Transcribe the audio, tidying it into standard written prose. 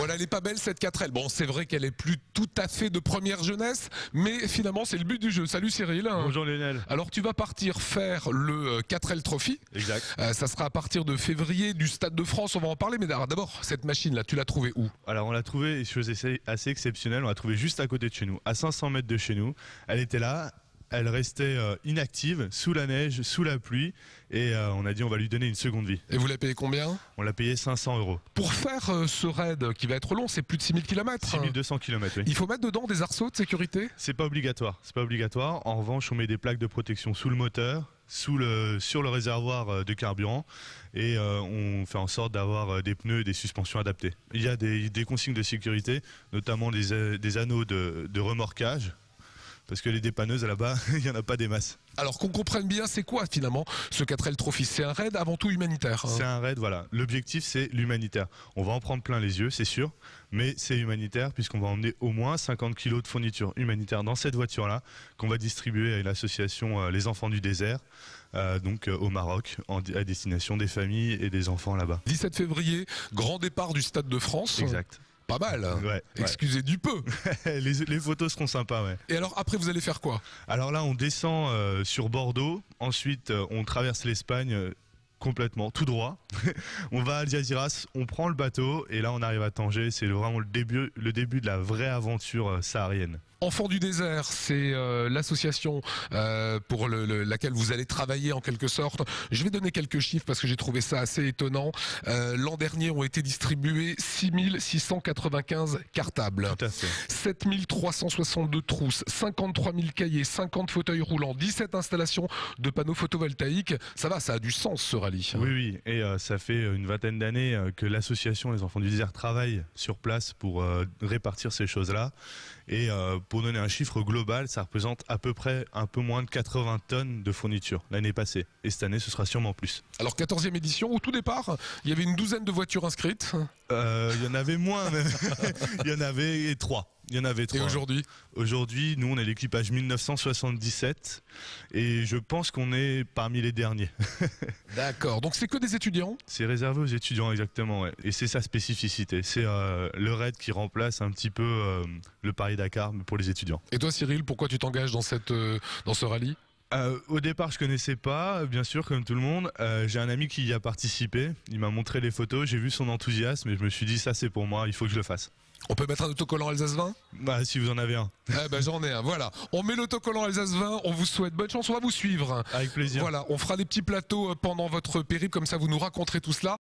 Voilà, elle est pas belle cette 4L. Bon, c'est vrai qu'elle est plus tout à fait de première jeunesse, mais finalement c'est le but du jeu. Salut Cyril. Bonjour Lionel. Alors tu vas partir faire le 4L Trophy. Exact. Ça sera à partir de février du Stade de France, on va en parler. Mais d'abord, cette machine-là, tu l'as trouvée où? Alors on l'a trouvée, chose assez exceptionnelle, on l'a trouvée juste à côté de chez nous, à 500 mètres de chez nous. Elle était là. Elle restait inactive, sous la neige, sous la pluie, et on a dit on va lui donner une seconde vie. Et vous l'avez payé combien? On l'a payé 500 €. Pour faire ce raid qui va être long, c'est plus de 6000 km. 6200 km, oui. Il faut mettre dedans des arceaux de sécurité? C'est pas obligatoire, c'est pas obligatoire. En revanche, on met des plaques de protection sous le moteur, sur le réservoir de carburant, et on fait en sorte d'avoir des pneus et des suspensions adaptées. Il y a des consignes de sécurité, notamment des anneaux de remorquage, parce que les dépanneuses là-bas, il n'y en a pas des masses. Alors qu'on comprenne bien, c'est quoi finalement ce 4L Trophy? C'est un raid avant tout humanitaire. C'est un raid, voilà. L'objectif, c'est l'humanitaire. On va en prendre plein les yeux, c'est sûr, mais c'est humanitaire puisqu'on va emmener au moins 50 kg de fournitures humanitaires dans cette voiture-là qu'on va distribuer à l'association Les Enfants du Désert, donc au Maroc, à destination des familles et des enfants là-bas. 17 février, grand départ du Stade de France. Exact. Pas mal, hein. Ouais, excusez du peu. les photos seront sympas, ouais. Et alors après vous allez faire quoi? Alors là on descend sur Bordeaux, ensuite on traverse l'Espagne complètement, tout droit. On va à Algeciras, on prend le bateau et là on arrive à Tanger, c'est vraiment le début de la vraie aventure saharienne. Enfants du désert, c'est l'association pour laquelle vous allez travailler en quelque sorte. Je vais donner quelques chiffres parce que j'ai trouvé ça assez étonnant. L'an dernier ont été distribués 6695 cartables, Tout à fait. 7362 trousses, 53 000 cahiers, 50 fauteuils roulants, 17 installations de panneaux photovoltaïques. Ça va, ça a du sens ce rallye. Oui, et ça fait une vingtaine d'années que l'association Les Enfants du Désert travaille sur place pour répartir ces choses-là. Et pour donner un chiffre global, ça représente à peu près un peu moins de 80 tonnes de fournitures l'année passée. Et cette année, ce sera sûrement plus. Alors 14e édition, au tout départ, il y avait une douzaine de voitures inscrites. Il y en avait moins même. Il y en avait 3. Et aujourd'hui? Aujourd'hui, nous, on est l'équipage 1977 et je pense qu'on est parmi les derniers. D'accord, donc c'est que des étudiants? C'est réservé aux étudiants, exactement, ouais. Et c'est sa spécificité. C'est le raid qui remplace un petit peu le Paris-Dakar pour les étudiants. Et toi Cyril, pourquoi tu t'engages dans ce rallye? Au départ, je connaissais pas, bien sûr, comme tout le monde. J'ai un ami qui y a participé. Il m'a montré les photos, j'ai vu son enthousiasme et je me suis dit, ça c'est pour moi, il faut que je le fasse. On peut mettre un autocollant Alsace 20? Bah, si vous en avez un. J'en ai un, voilà. On met l'autocollant Alsace 20, on vous souhaite bonne chance, on va vous suivre. Avec plaisir. Voilà, on fera des petits plateaux pendant votre périple, comme ça vous nous raconterez tout cela.